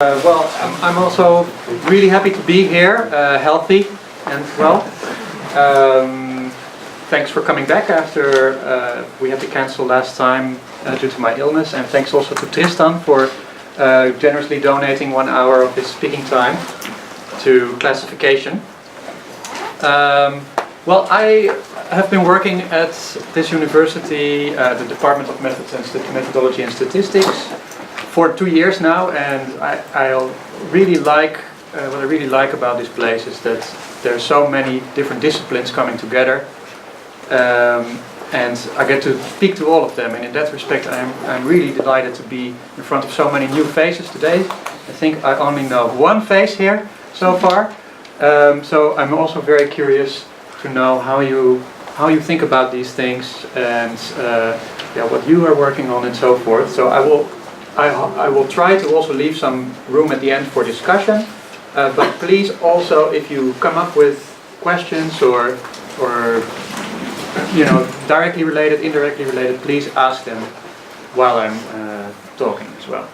Well, I'm also really happy to be here, healthy and well. Thanks for coming back after we had to cancel last time due to my illness, and thanks also to Tristan for generously donating 1 hour of his speaking time to classification. Well, I have been working at this university, the Department of Methodology and Statistics, for 2 years now, and I really like what I really like about this place is that there are so many different disciplines coming together, and I get to speak to all of them. And in that respect, I'm really delighted to be in front of so many new faces today. I think I only know one face here so far, so I'm also very curious to know how you think about these things and yeah, what you are working on and so forth. So I will try to also leave some room at the end for discussion, but please also, if you come up with questions or you know, directly related, indirectly related, please ask them while I'm talking as well.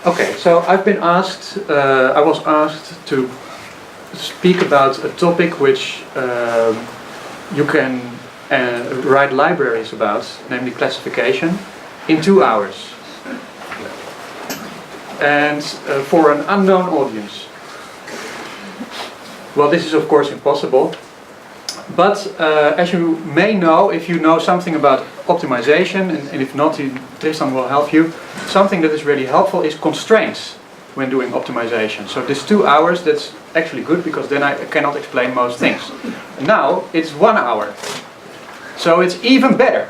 Okay, so I've been asked, I was asked to speak about a topic which you can write libraries about, namely classification, in 2 hours. And for an unknown audience. Well, this is of course impossible, but as you may know, if you know something about optimization, and if not, Tristan will help you, something that is really helpful is constraints when doing optimization. So this 2 hours, that's actually good, because then I cannot explain most things. Now it's 1 hour, so it's even better.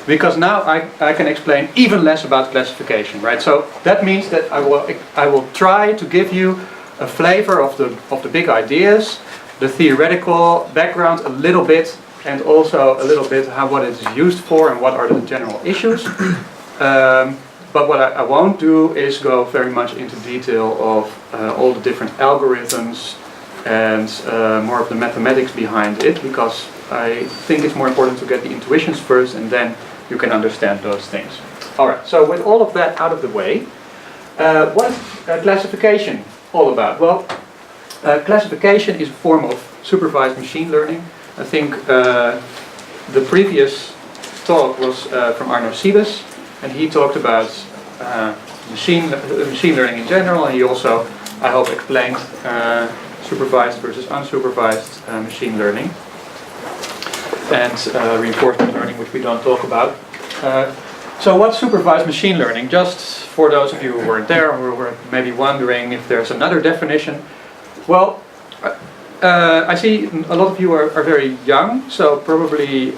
Because now I can explain even less about classification, right? So that means that I will try to give you a flavor of the big ideas, the theoretical background a little bit, and also a little bit what it is used for and what are the general issues. But what I won't do is go very much into detail of all the different algorithms and more of the mathematics behind it, because I think it's more important to get the intuitions first, and then you can understand those things. Alright, so with all of that out of the way, what is classification all about? Well, classification is a form of supervised machine learning. I think the previous talk was from Arno Siebes, and he talked about machine learning in general, and he also, I hope, explained supervised versus unsupervised machine learning. And reinforcement learning, which we don't talk about. So what's supervised machine learning? Just for those of you who weren't there, or who were maybe wondering if there's another definition. Well, I see a lot of you are very young, so probably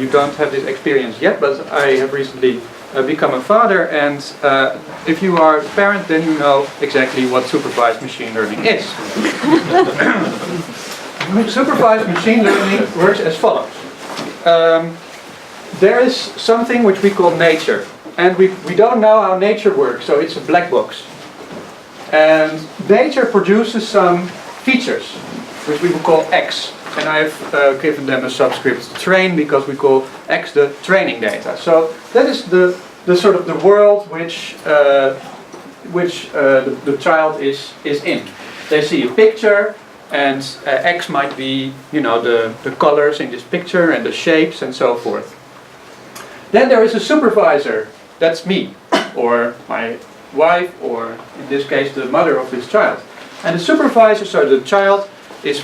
you don't have this experience yet, but I have recently become a father, and if you are a parent, then you know exactly what supervised machine learning is. Supervised machine learning works as follows. There is something which we call nature, and we don't know how nature works, so it's a black box. And nature produces some features, which we will call X, and I've given them a subscript train, because we call X the training data. So that is the sort of the world which the child is in. They see a picture, and X might be, you know, the colors in this picture and the shapes and so forth. Then there is a supervisor, that's me, or my wife, or in this case the mother of this child. And the supervisor, so the child is,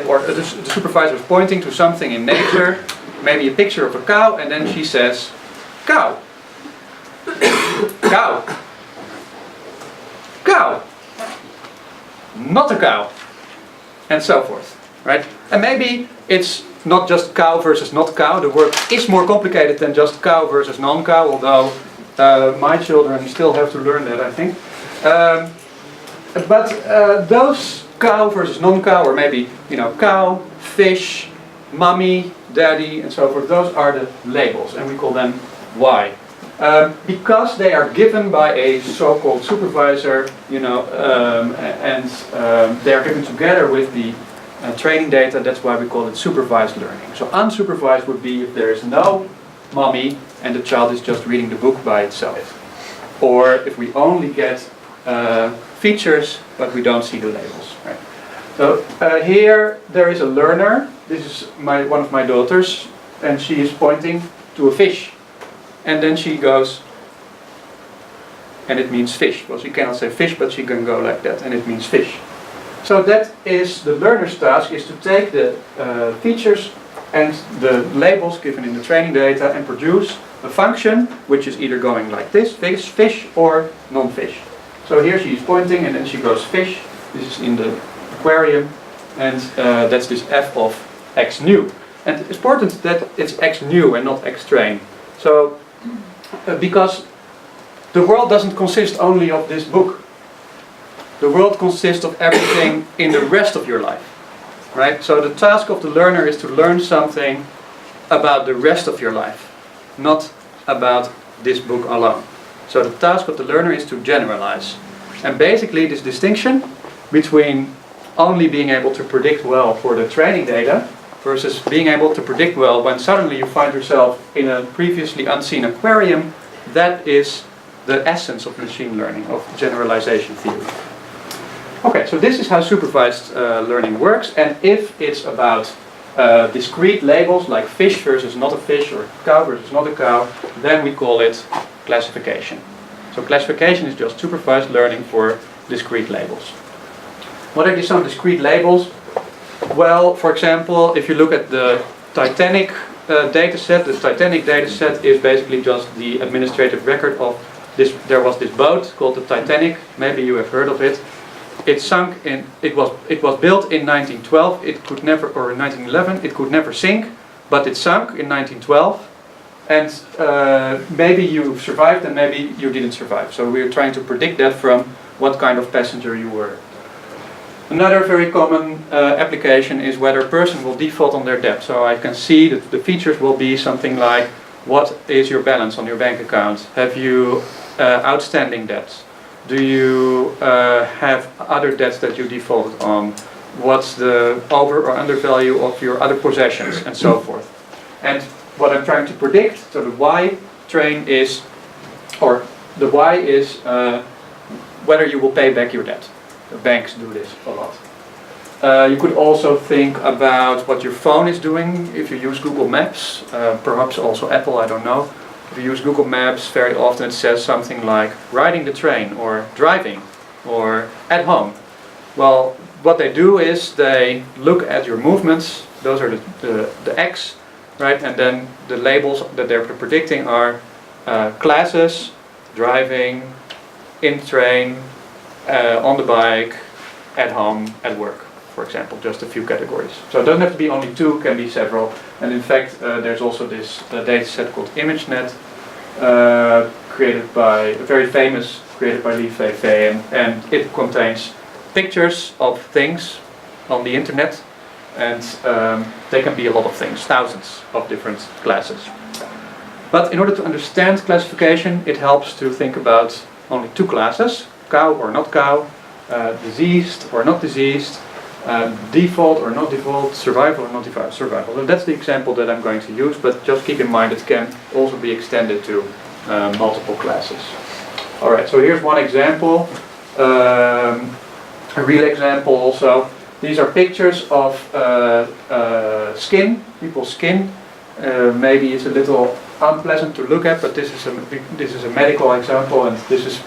or the supervisor is pointing to something in nature, maybe a picture of a cow, and then she says, cow, cow, cow, not a cow. And so forth, right? And maybe it's not just cow versus not cow. The work is more complicated than just cow versus non-cow, although my children still have to learn that, I think. But those cow versus non-cow, or maybe, you know, cow, fish, mommy, daddy, and so forth, those are the labels, and we call them Y. Because they are given by a so-called supervisor, you know, and they are given together with the training data. That's why we call it supervised learning. So unsupervised would be if there is no mommy and the child is just reading the book by itself. or if we only get features but we don't see the labels. Right? So here there is a learner. This is one of my daughters, and she is pointing to a fish, and then she goes, and it means fish. Well, she cannot say fish, but she can go like that, and it means fish. So that is the learner's task, is to take the features and the labels given in the training data and produce a function which is either going like this, fish or non-fish. So here she is pointing, and then she goes fish. This is in the aquarium, and that's this f of x new. And it's important that it's x new and not x train. So because the world doesn't consist only of this book. The world consists of everything in the rest of your life, right? So the task of the learner is to learn something about the rest of your life, not about this book alone. So the task of the learner is to generalize. And basically this distinction between only being able to predict well for the training data versus being able to predict well when suddenly you find yourself in a previously unseen aquarium, that is the essence of machine learning, of generalization theory. Okay, so this is how supervised learning works, and if it's about discrete labels like fish versus not a fish or cow versus not a cow, then we call it classification. So classification is just supervised learning for discrete labels. What are some discrete labels? Well, for example, if you look at the Titanic dataset, the Titanic dataset is basically just the administrative record of this. There was this boat called the Titanic. Maybe you have heard of it. It sunk in. It was built in 1912. It could never, or in 1911. It could never sink, but it sunk in 1912. And maybe you survived, and maybe you didn't survive. So we're trying to predict that from what kind of passenger you were. Another very common application is whether a person will default on their debt. So I can see that the features will be something like, what is your balance on your bank account? Have you outstanding debts? Do you have other debts that you defaulted on? What's the over or under value of your other possessions, and so forth. And what I'm trying to predict, so the Y train is, or the Y is whether you will pay back your debt. The banks do this a lot. You could also think about what your phone is doing if you use Google Maps, perhaps also Apple, I don't know. If you use Google Maps, very often it says something like riding the train, or driving, or at home. Well, what they do is they look at your movements, those are the X, right? And then the labels that they're predicting are classes, driving, in train, on the bike, at home, at work, for example, just a few categories. So it doesn't have to be only two, can be several. And in fact, there's also this data set called ImageNet, created by Lee Fei, and it contains pictures of things on the internet, and they can be a lot of things, thousands of different classes. But in order to understand classification, it helps to think about only two classes, cow or not cow, diseased or not diseased, default or not default, survival or not survival. So that's the example that I'm going to use, but just keep in mind it can also be extended to multiple classes. Alright, so here's one example, a real example also. These are pictures of skin, people's skin. Maybe it's a little unpleasant to look at, but this is a medical example, and this is,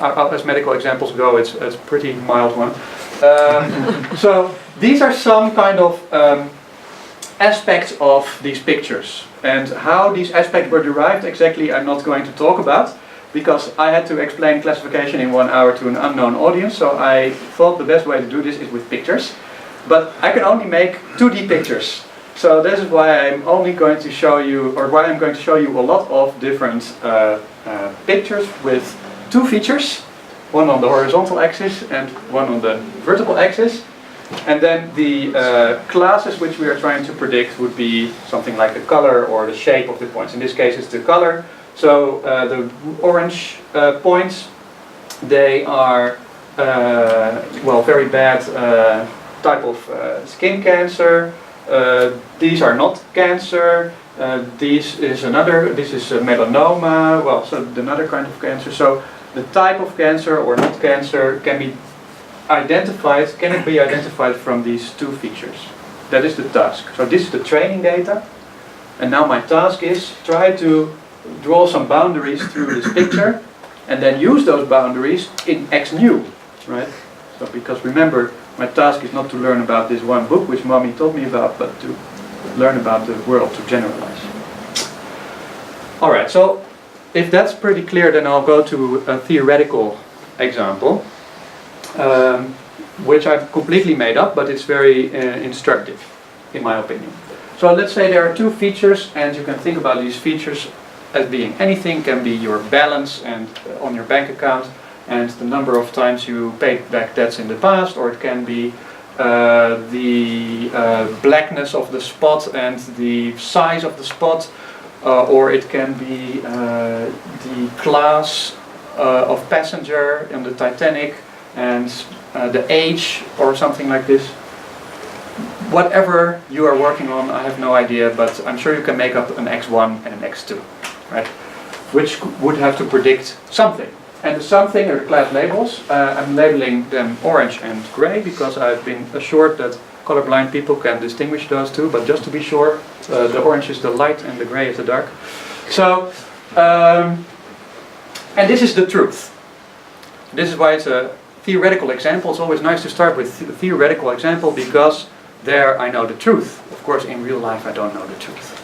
as medical examples go, it's a pretty mild one. So these are some kind of aspects of these pictures, and how these aspects were derived exactly I'm not going to talk about, because I had to explain classification in 1 hour to an unknown audience, so I thought the best way to do this is with pictures. But I can only make 2D pictures, so this is why I'm only going to show you, or why I'm going to show you a lot of different pictures with two features, one on the horizontal axis and one on the vertical axis. And then the classes which we are trying to predict would be something like the color or the shape of the points. In this case it's the color. So the orange points, they are well, very bad type of skin cancer. These are not cancer. This is melanoma, well, so another kind of cancer. So the type of cancer or not cancer can be identified, can it be identified from these two features? That is the task. So this is the training data, and now my task is try to draw some boundaries through this picture, and then use those boundaries in X new, right? So because remember, my task is not to learn about this one book which mommy told me about, but to learn about the world, to generalize. Alright, so if that's pretty clear, then I'll go to a theoretical example, which I've completely made up, but it's very instructive, in my opinion. So let's say there are two features, and you can think about these features as being anything. Can be your balance and on your bank account, and the number of times you paid back debts in the past, or it can be the blackness of the spot and the size of the spot, or it can be the class of passenger in the Titanic and the age or something like this. Whatever you are working on, I have no idea, but I'm sure you can make up an X1 and an X2, right? Which would have to predict something. And the something are the class labels. I'm labeling them orange and gray because I've been assured that colorblind people can distinguish those two, but just to be sure, the orange is the light and the gray is the dark. So, and this is the truth. This is why it's a theoretical example. It's always nice to start with a theoretical example because there I know the truth. Of course, in real life I don't know the truth.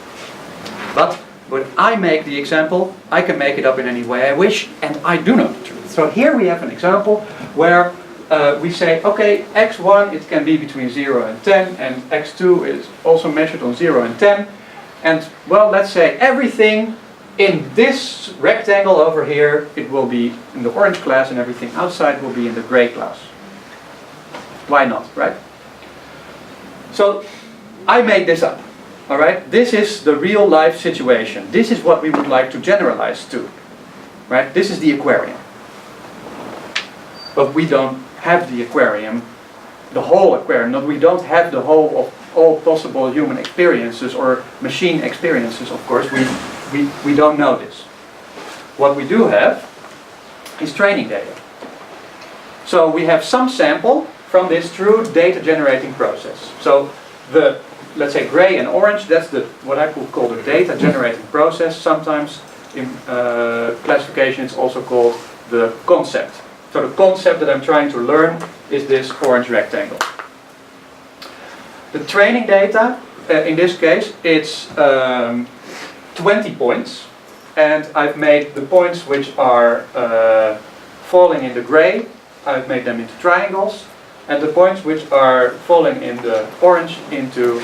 But when I make the example, I can make it up in any way I wish, and I do know the truth. So here we have an example where we say, okay, x1, it can be between 0 and 10, and x2 is also measured on 0 and 10. And, well, let's say everything in this rectangle over here, it will be in the orange class, and everything outside will be in the gray class. Why not, right? So, I made this up. Alright, this is the real life situation. This is what we would like to generalize to. Right? This is the aquarium. But we don't have the aquarium, the whole aquarium. We don't have the whole of all possible human experiences or machine experiences, of course. We don't know this. What we do have is training data. So we have some sample from this true data generating process. So the let's say gray and orange, that's what I could call the data generating process. Sometimes in classification it's also called the concept. So the concept that I'm trying to learn is this orange rectangle. The training data, in this case, it's 20 points. And I've made the points which are falling in the gray, I've made them into triangles. And the points which are falling in the orange into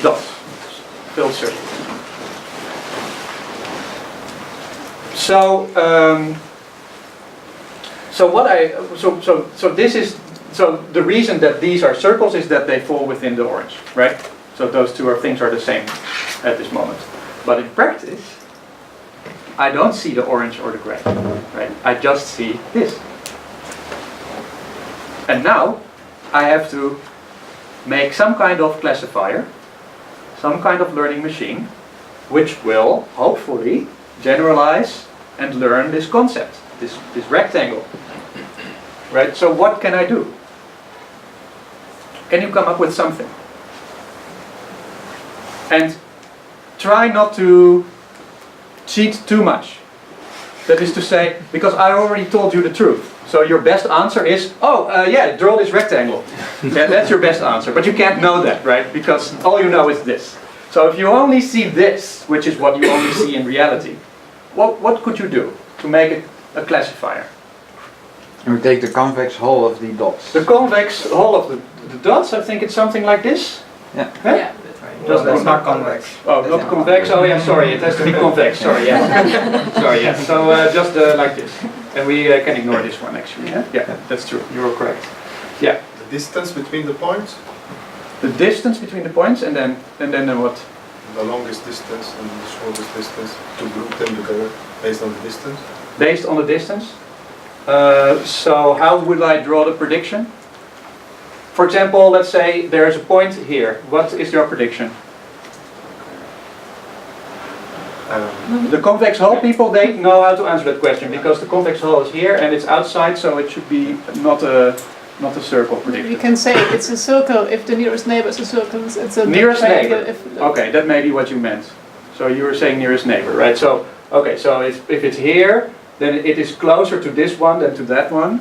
dots, filled circles. So, so the reason that these are circles is that they fall within the orange, right? So those two things are the same at this moment. But in practice, I don't see the orange or the gray, right? I just see this. And now I have to make some kind of classifier, some kind of learning machine, which will hopefully generalize and learn this concept, this rectangle. Right? So what can I do? Can you come up with something? And try not to cheat too much. That is to say, because I already told you the truth. So your best answer is, yeah, draw this rectangle. Yeah, that's your best answer. But you can't know that, right? Because all you know is this. So if you only see this, which is what you only see in reality, what could you do to make it a classifier? And we take the convex hull of the dots. The convex hull of the dots, I think it's something like this. Yeah. Huh? Yeah, that's right. No, that's not convex. Oh, not convex. Oh yeah, sorry. It has to be convex. Sorry, yeah. Sorry, yeah. So just like this, and we can ignore this one actually. Yeah, yeah, that's true. You're correct. Yeah. The distance between the points, The distance between the points, and then what? the longest distance and the shortest distance, to group them together based on the distance. Based on the distance. So how would I draw the prediction? For example, let's say there's a point here. What is your prediction? The convex hull people, they know how to answer that question because the convex hull is here and it's outside, so it should be not a circle predicted. You can say it's a circle if the nearest neighbor is a circle. It's a Nearest triangle neighbor. if Okay, that may be what you meant. So you were saying nearest neighbor, right? So okay, so if it's here, then it is closer to this one than to that one.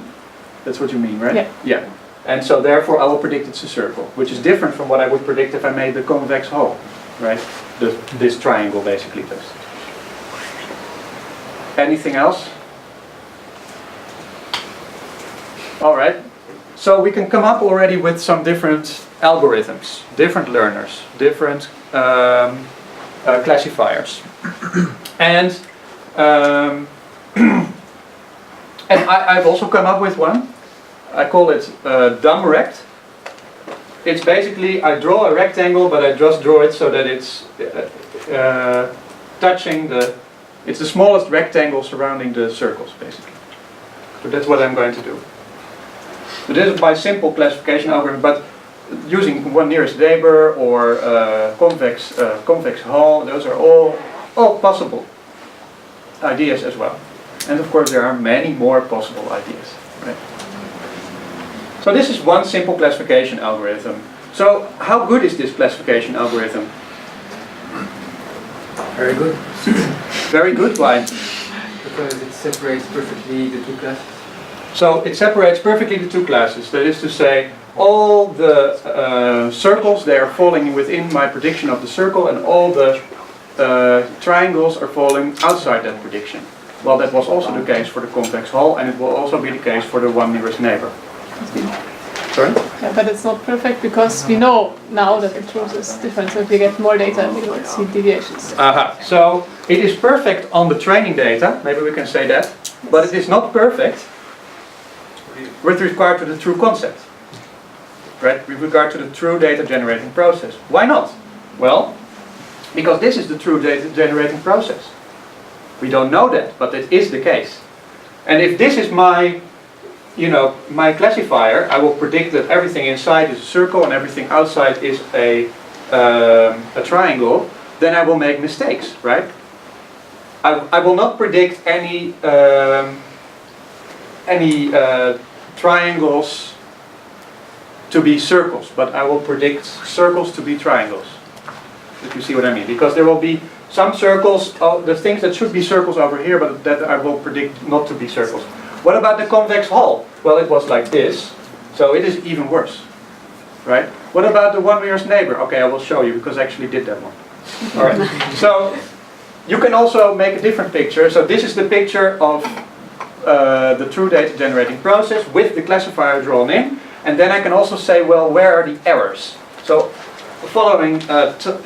That's what you mean, right? Yeah. Yeah. And so therefore I will predict it's a circle, which is different from what I would predict if I made the convex hull, right? This triangle basically does. Anything else? All right. So we can come up already with some different algorithms, different learners, different classifiers. And I've also come up with one. I call it dumb rect. It's basically, I draw a rectangle, but I just draw it so that it's touching it's the smallest rectangle surrounding the circles, basically. So that's what I'm going to do. But this is by simple classification algorithm, but using one nearest neighbor or convex hull, those are all possible ideas as well. And of course there are many more possible ideas. Right? So this is one simple classification algorithm. So how good is this classification algorithm? Very good. Very good, why? Because it separates perfectly the two classes. So it separates perfectly the two classes. That is to say, all the circles, they are falling within my prediction of the circle, and all the triangles are falling outside that prediction. Well, that was also the case for the convex hull, and it will also be the case for the one nearest neighbor. Sorry? Yeah, but it's not perfect because we know now that the truth is different. So if you get more data, we will see deviations. Aha. So it is perfect on the training data, maybe we can say that, but it is not perfect with regard to the true concept. Right? With regard to the true data generating process. Why not? Well, because this is the true data generating process. We don't know that, but it is the case. And if this is my classifier, I will predict that everything inside is a circle and everything outside is a triangle, then I will make mistakes, right? I will not predict any triangles to be circles, but I will predict circles to be triangles. If you see what I mean, because there will be some circles, the things that should be circles over here, but that I will predict not to be circles. What about the convex hull? Well, it was like this, so it is even worse, right? What about the one nearest neighbor? Okay, I will show you because I actually did that one. All right. So you can also make a different picture. So this is the picture of the true data generating process with the classifier drawn in, and then I can also say, well, where are the errors? So following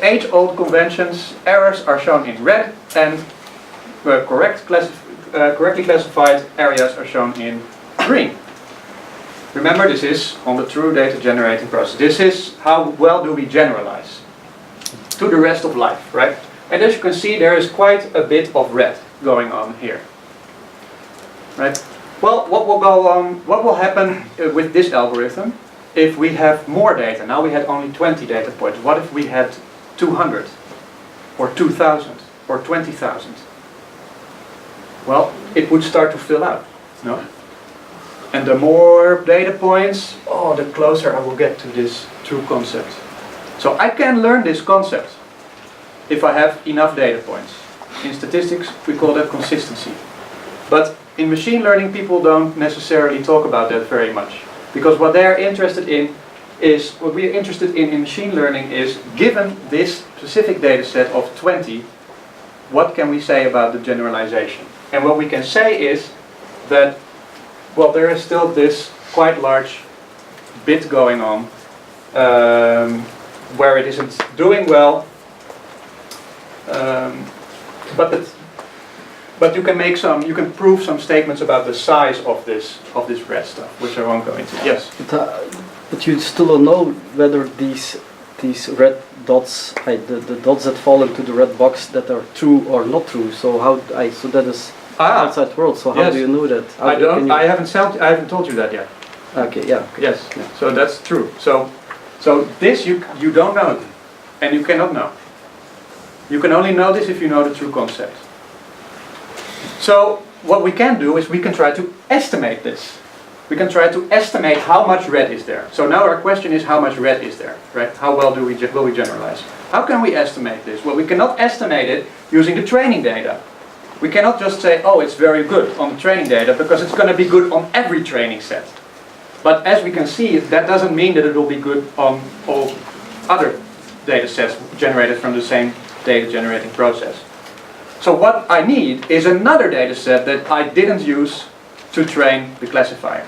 age-old conventions, errors are shown in red, and correctly classified areas are shown in green. Remember, this is on the true data generating process. This is how well do we generalize to the rest of life, right? And as you can see, there is quite a bit of red going on here, right? Well, what will happen with this algorithm if we have more data? Now we had only 20 data points. What if we had 200 or 2,000 or 20,000? Well, it would start to fill out, no? And the more data points, the closer I will get to this true concept. So I can learn this concept if I have enough data points. In statistics, we call that consistency. But in machine learning, people don't necessarily talk about that very much. Because what they're interested in is, what we're interested in machine learning is, given this specific data set of 20, what can we say about the generalization? And what we can say is that, well, there is still this quite large bit going on where it isn't doing well, but you can prove some statements about the size of this red stuff, which I won't go into. Yes. But you still don't know whether these red dots, the dots that fall into the red box, that are true or not true. So so that is outside world. So how yes. do you know that? I haven't told you that yet. Okay. Yeah. Okay. Yes. Yeah. So that's true. So this you don't know, and you cannot know. You can only know this if you know the true concept. So what we can do is we can try to estimate this. We can try to estimate how much red is there. So now our question is how much red is there, right? How well will we generalize? How can we estimate this? Well, we cannot estimate it using the training data. We cannot just say, oh, it's very good on the training data because it's going to be good on every training set. But as we can see, that doesn't mean that it will be good on all other data sets generated from the same data generating process. So what I need is another data set that I didn't use to train the classifier.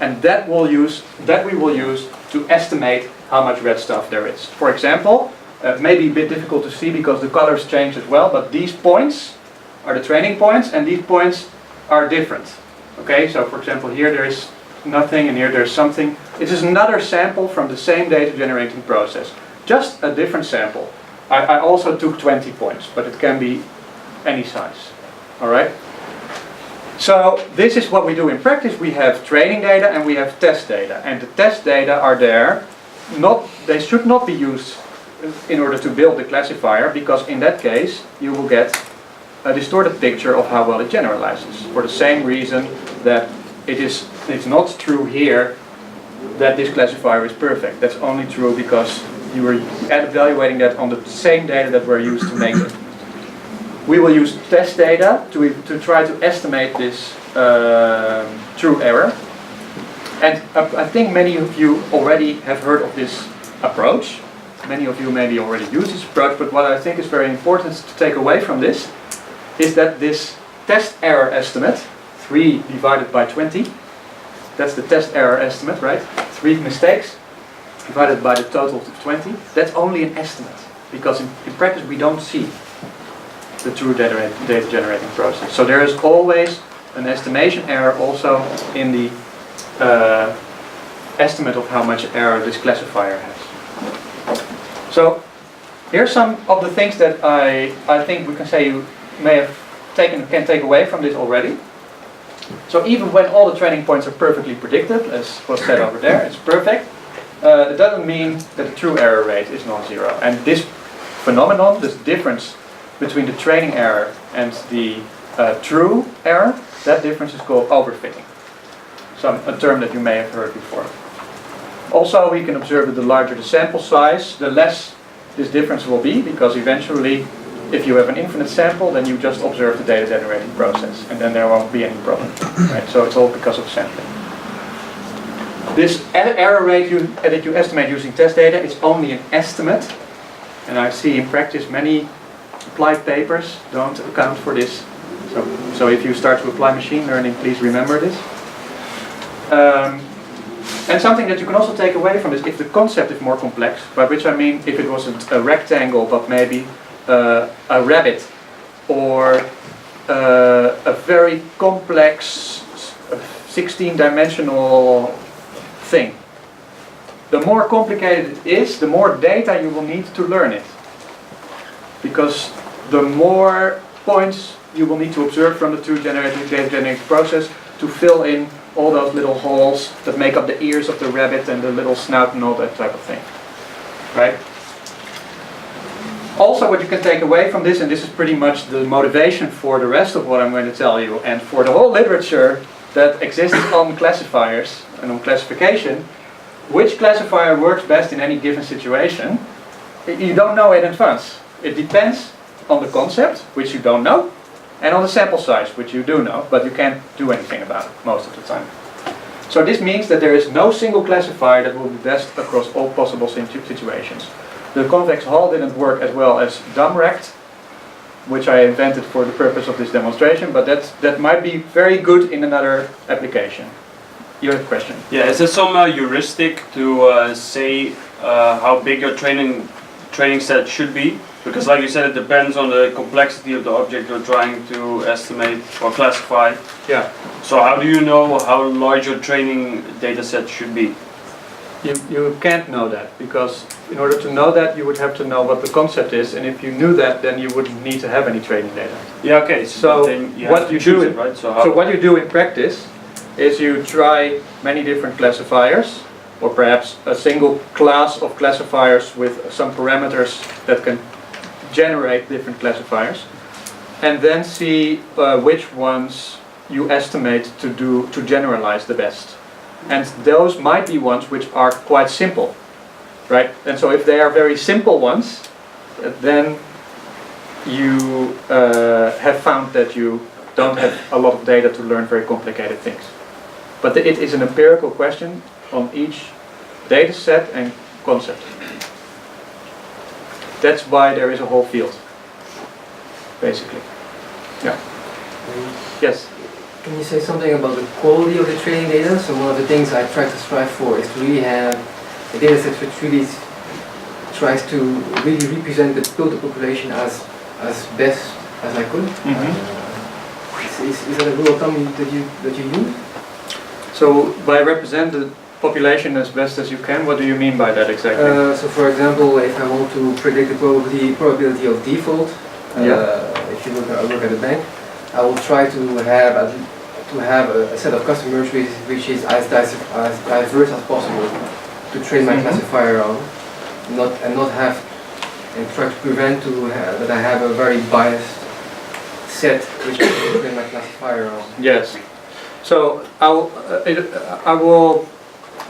And that we will use to estimate how much red stuff there is. For example, maybe a bit difficult to see because the colors change as well, but these points are the training points and these points are different. Okay, so for example here there is nothing and here there's something. It is another sample from the same data generating process. Just a different sample. I also took 20 points, but it can be any size. Alright? So this is what we do in practice. We have training data and we have test data. And the test data are there. They should not be used in order to build the classifier, because in that case you will get a distorted picture of how well it generalizes. For the same reason that it's not true here that this classifier is perfect. That's only true because you were evaluating that on the same data that were used to make it. We will use test data to try to estimate this true error. And I think many of you already have heard of this approach. Many of you maybe already use this approach, but what I think is very important to take away from this is that this test error estimate, 3 divided by 20, that's the test error estimate, right? 3 mistakes divided by the total of 20, that's only an estimate, because in practice we don't see the true data generating process. So there is always an estimation error also in the estimate of how much error this classifier has. So here's some of the things that I think we can say you may have can take away from this already. So even when all the training points are perfectly predicted, as was said over there, it's perfect, it doesn't mean that the true error rate is non-zero. And this phenomenon, this difference between the training error and the true error, that difference is called overfitting. So a term that you may have heard before. Also, we can observe that the larger the sample size, the less this difference will be, because eventually, if you have an infinite sample, then you just observe the data generating process, and then there won't be any problem. Right? So it's all because of sampling. This error rate that you estimate using test data is only an estimate, and I see in practice many applied papers don't account for this. So if you start to apply machine learning, please remember this. And something that you can also take away from this, if the concept is more complex, by which I mean if it was a rectangle but maybe a rabbit, or a very complex 16-dimensional thing. The more complicated it is, the more data you will need to learn it. Because the more points you will need to observe from the true data generating process to fill in all those little holes that make up the ears of the rabbit and the little snout and all that type of thing. Right? Also, what you can take away from this, and this is pretty much the motivation for the rest of what I'm going to tell you, and for the whole literature that exists on classifiers and on classification, which classifier works best in any given situation, you don't know in advance. It depends on the concept, which you don't know, and on the sample size, which you do know, but you can't do anything about it most of the time. So this means that there is no single classifier that will be best across all possible situations. The convex hull didn't work as well as dumb-rect, which I invented for the purpose of this demonstration, but that might be very good in another application. You have a question? Yeah, is there some heuristic to say how big your training set should be? Because like you said, it depends on the complexity of the object you're trying to estimate or classify. Yeah. So how do you know how large your training data set should be? You can't know that, because in order to know that you would have to know what the concept is, and if you knew that, then you wouldn't need to have any training data. Yeah, okay. So what you do it, right? So what you do in practice is you try many different classifiers, or perhaps a single class of classifiers with some parameters that can generate different classifiers, and then see which ones you estimate to generalize the best. And those might be ones which are quite simple, right? And so if they are very simple ones, then you have found that you don't have a lot of data to learn very complicated things. But it is an empirical question on each data set and concept. That's why there is a whole field, basically. Yeah. Yes? Can you say something about the quality of the training data? So one of the things I try to strive for is to really have a data set which really tries to really represent the total population as best as I could. Is that a rule of thumb that you use? So by represent the population as best as you can, what do you mean by that exactly? So for example, if I want to predict the probability of default, if you look at a bank, I will try to have a set of customers which is as diverse as possible to train my classifier on, and try to prevent that I have a very biased set which I can train my classifier on. Yes. So I will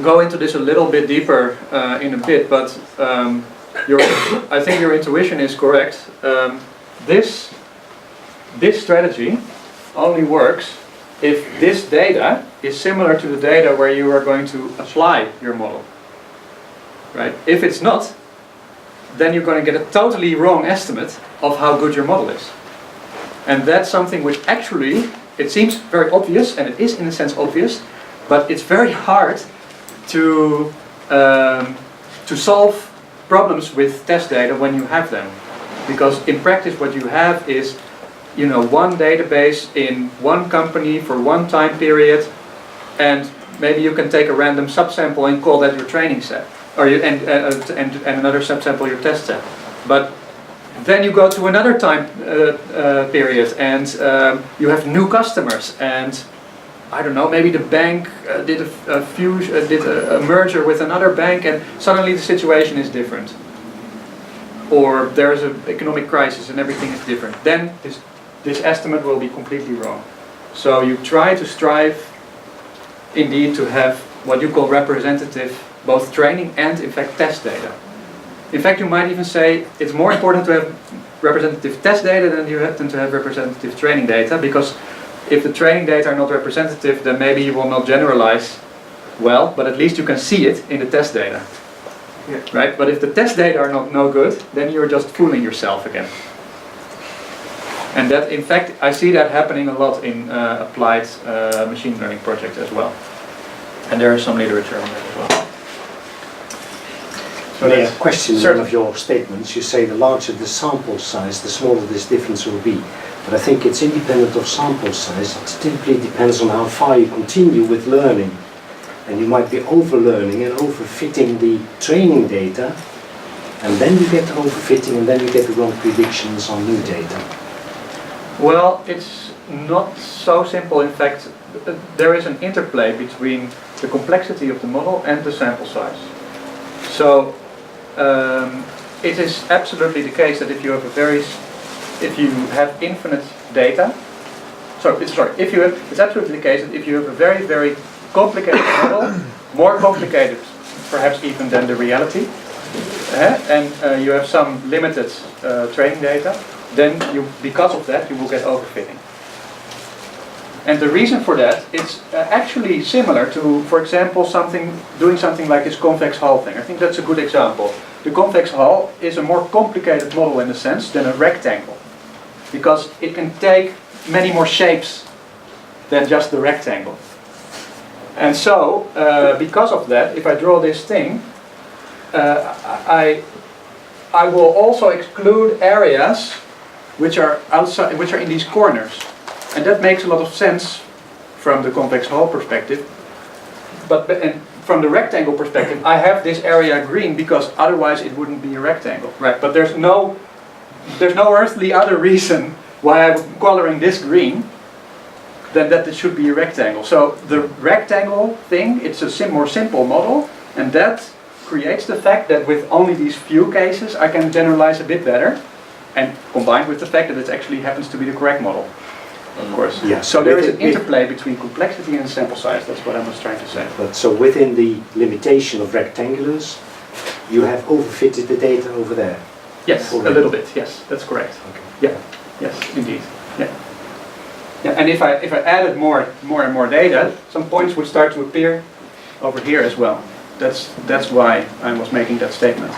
go into this a little bit deeper in a bit, but I think your intuition is correct. This strategy only works if this data is similar to the data where you are going to apply your model. Right? If it's not, then you're going to get a totally wrong estimate of how good your model is. And that's something which actually, it seems very obvious, and it is in a sense obvious, but it's very hard to solve problems with test data when you have them. Because in practice what you have is, you know, one database in one company for one time period, and maybe you can take a random subsample and call that your training set, or and another subsample your test set. But then you go to another time period, and you have new customers, and I don't know, maybe the bank did a merger with another bank, and suddenly the situation is different. Or there's an economic crisis and everything is different. Then this estimate will be completely wrong. So you try to strive indeed to have what you call representative both training and in fact test data. In fact, you might even say it's more important to have representative test data than to have representative training data, because if the training data are not representative, then maybe you will not generalize well, but at least you can see it in the test data. Yeah. Right? But if the test data are no good, then you're just fooling yourself again. And that, in fact, I see that happening a lot in applied machine learning projects as well. And there is some literature on that as well. So a question in one of your statements, you say the larger the sample size, the smaller this difference will be. But I think it's independent of sample size. It simply depends on how far you continue with learning. And you might be overlearning and overfitting the training data, and then you get overfitting, and then you get the wrong predictions on new data. Well, it's not so simple. In fact, there is an interplay between the complexity of the model and the sample size. So it is absolutely the case that if you have infinite data, it's absolutely the case that if you have a very, very complicated model, more complicated perhaps even than the reality, and you have some limited training data, then because of that you will get overfitting. And the reason for that is actually similar to, for example, doing something like this convex hull thing. I think that's a good example. The convex hull is a more complicated model in a sense than a rectangle, because it can take many more shapes than just the rectangle. And so, because of that, if I draw this thing, I will also exclude areas which are outside, which are in these corners, and that makes a lot of sense from the convex hull perspective. But from the rectangle perspective, I have this area green because otherwise it wouldn't be a rectangle, right? But there's no earthly other reason why I'm coloring this green than that it should be a rectangle. So the rectangle thing, it's a more simple model, and that creates the fact that with only these few cases I can generalize a bit better. and combined with the fact that it actually happens to be the correct model, of course. Yeah, So there is an with- interplay between complexity and sample size. That's what I was trying to say. But so within the limitation of rectangulars, you have overfitted the data over there. Yes, a Already. little bit. Yes, that's correct. Okay. Yeah. Yes, indeed. Yeah. Yeah. And if I added more and more data, some points would start to appear over here as well. That's why I was making that statement.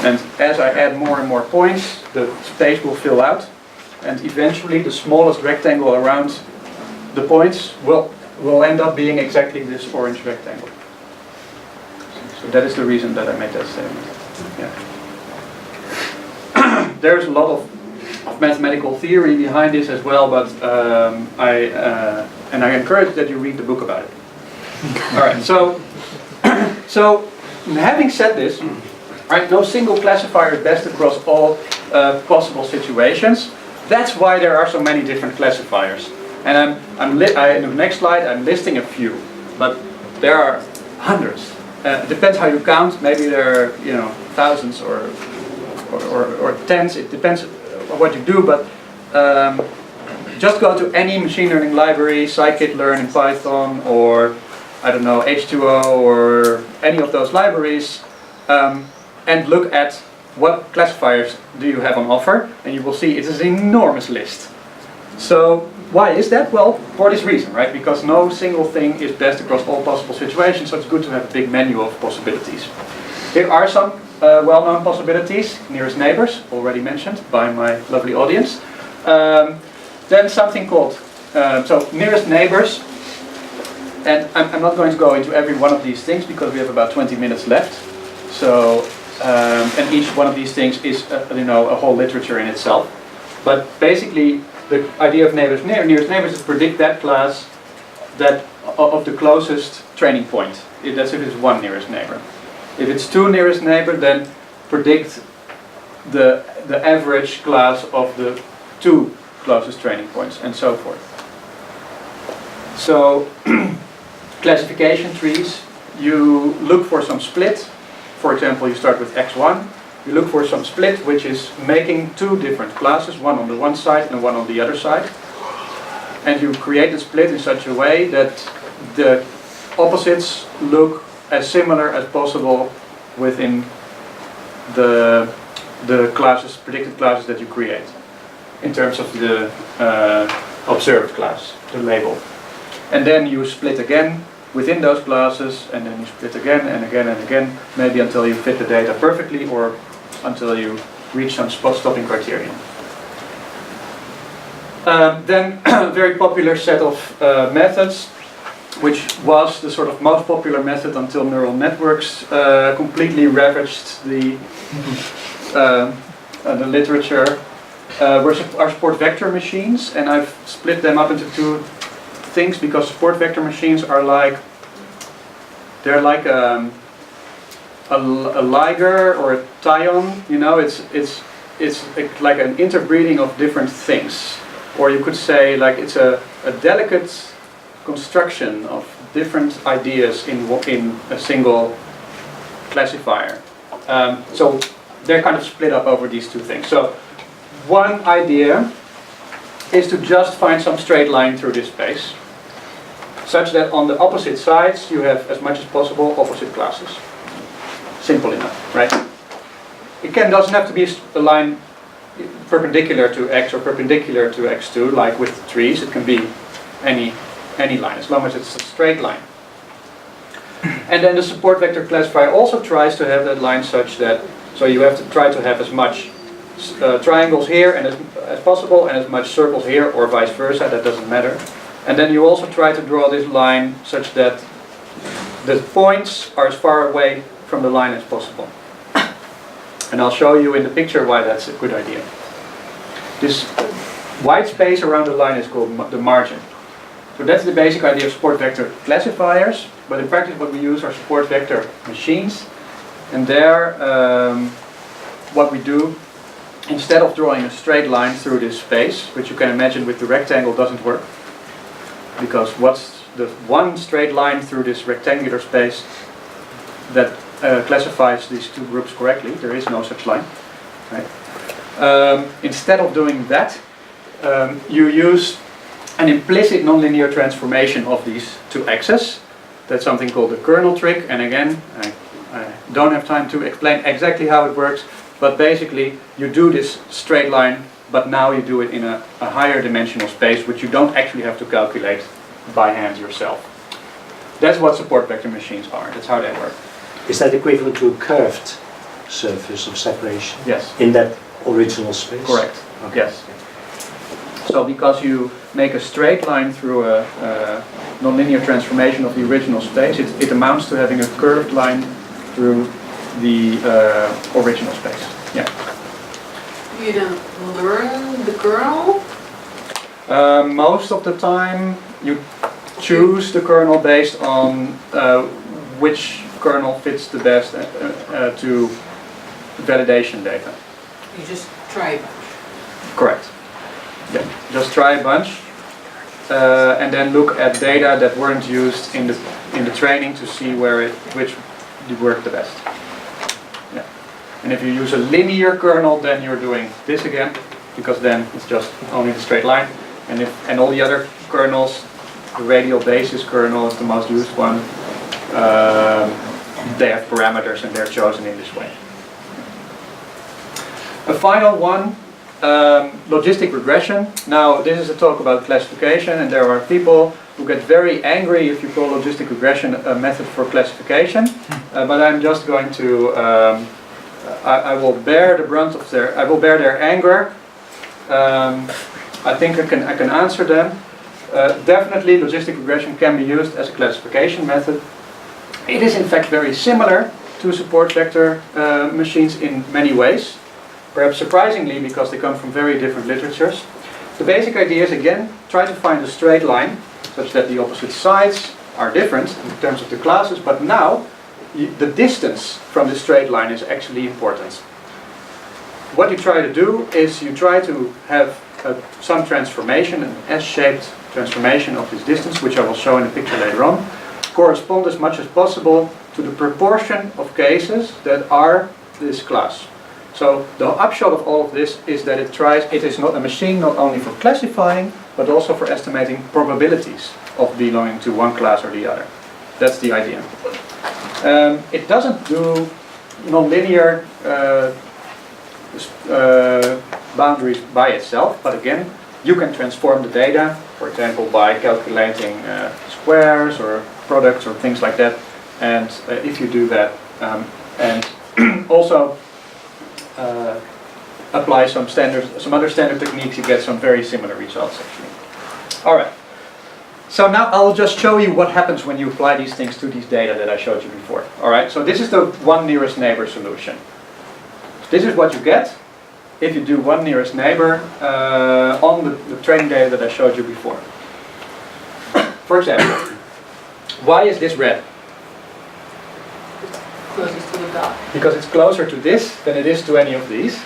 And as I add more and more points, the space will fill out, and eventually the smallest rectangle around the points will end up being exactly this orange rectangle. So that is the reason that I made that statement. Yeah. There's a lot of mathematical theory behind this as well, but I encourage that you read the book about it. All right. So having said this, right, no single classifier is best across all possible situations. That's why there are so many different classifiers. And in the next slide, I'm listing a few, but there are hundreds. It depends how you count. Maybe there are thousands or tens. It depends what you do. But just go to any machine learning library, scikit-learn in Python, or I don't know, H2O, or any of those libraries, and look at what classifiers do you have on offer, and you will see it is an enormous list. So why is that? Well, for this reason, right? Because no single thing is best across all possible situations, so it's good to have a big menu of possibilities. Here are some well-known possibilities. Nearest neighbors, already mentioned by my lovely audience. Then something called, so nearest neighbors, and I'm not going to go into every one of these things because we have about 20 minutes left. So, and each one of these things is a whole literature in itself. But basically, the idea of nearest neighbors is to predict that class that of the closest training point. That's if it's one nearest neighbor. If it's two nearest neighbor, then predict the average class of the two closest training points, and so forth. So, classification trees, you look for some split. For example, you start with x1. You look for some split which is making two different classes, one on the one side and one on the other side. And you create the split in such a way that the opposites look as similar as possible within the classes, predicted classes that you create, in terms of the observed class, the label. And then you split again within those classes, and then you split again and again and again, maybe until you fit the data perfectly, or until you reach some stopping criterion. Then a very popular set of methods, which was the sort of most popular method until neural networks completely ravaged the literature, are support vector machines, and I've split them up into two things because support vector machines are like a Liger or a Tyon. It's like an interbreeding of different things, or you could say like it's a delicate construction of different ideas in a single classifier. So they're kind of split up over these two things. So one idea is to just find some straight line through this space, such that on the opposite sides you have as much as possible opposite classes. Simple enough, right? It doesn't have to be a line perpendicular to x or perpendicular to x2, like with trees. It can be any line, as long as it's a straight line. And then the support vector classifier also tries to have that line such that, so you have to try to have as much triangles here and as possible, and as much circles here, or vice versa, that doesn't matter. And then you also try to draw this line such that the points are as far away from the line as possible. And I'll show you in the picture why that's a good idea. This white space around the line is called the margin. So that's the basic idea of support vector classifiers, but in practice what we use are support vector machines. And there, what we do, instead of drawing a straight line through this space, which you can imagine with the rectangle doesn't work, because what's the one straight line through this rectangular space that classifies these two groups correctly? There is no such line, right? Instead of doing that, you use an implicit nonlinear transformation of these two axes. That's something called the kernel trick, and again, I don't have time to explain exactly how it works, but basically you do this straight line, but now you do it in a higher dimensional space, which you don't actually have to calculate by hand yourself. That's what support vector machines are. That's how they work. Is that equivalent to a curved surface of separation? Yes. In that original space? Correct. Okay. Yes. So because you make a straight line through a nonlinear transformation of the original space, it amounts to having a curved line through the original space. Yeah. You don't learn the kernel? Most of the time you choose the kernel based on which kernel fits the best to validation data. You just try a bunch. Correct. Yeah. Just try a bunch and then look at data that weren't used in the training to see which worked the best. Yeah. And if you use a linear kernel, then you're doing this again, because then it's just only the straight line. And all the other kernels, the radial basis kernel is the most used one. They have parameters and they're chosen in this way. A final one, logistic regression. Now this is a talk about classification, and there are people who get very angry if you call logistic regression a method for classification. But I'm just going to, I will bear the brunt of I will bear their anger. I think I can answer them. Definitely logistic regression can be used as a classification method. It is in fact very similar to support vector machines in many ways. Perhaps surprisingly, because they come from very different literatures. The basic idea is, again, try to find a straight line such that the opposite sides are different in terms of the classes, but now the distance from the straight line is actually important. What you try to do is you try to have some transformation, an S-shaped transformation of this distance, which I will show in a picture later on, correspond as much as possible to the proportion of cases that are this class. So the upshot of all of this is that it is not a machine not only for classifying, but also for estimating probabilities of belonging to one class or the other. That's the idea. It doesn't do nonlinear boundaries by itself, but again, you can transform the data, for example, by calculating squares or products or things like that. And if you do that, and also apply some other standard techniques, you get some very similar results actually. All right. So now I'll just show you what happens when you apply these things to these data that I showed you before. All right. So this is the one nearest neighbor solution. This is what you get if you do one nearest neighbor on the training data that I showed you before. For example, why is this red? Closest to the dot. Because it's closer to this than it is to any of these,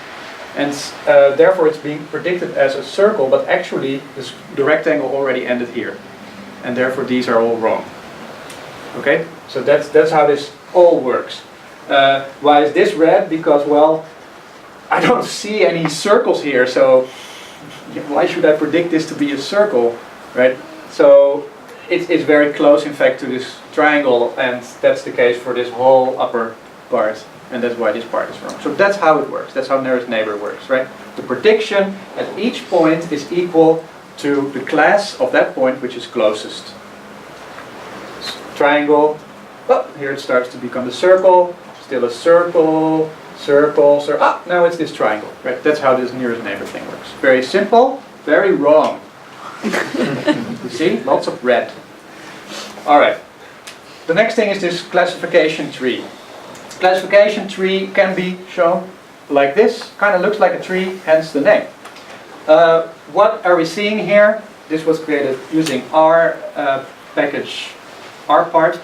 and therefore it's being predicted as a circle, but actually the rectangle already ended here, and therefore these are all wrong. Okay, so that's how this all works. Why is this red? Because, well, I don't see any circles here, so why should I predict this to be a circle, right? So it's very close, in fact, to this triangle, and that's the case for this whole upper part, and that's why this part is wrong. So that's how it works. That's how nearest neighbor works, right? The prediction at each point is equal to the class of that point which is closest. Triangle. Oh, here it starts to become the circle. Still a circle. Circle. Ah, now it's this triangle, right? That's how this nearest neighbor thing works. Very simple. Very wrong. You see, lots of red. All right. The next thing is this classification tree. Classification tree can be shown like this. Kind of looks like a tree, hence the name. What are we seeing here? This was created using R package, R part.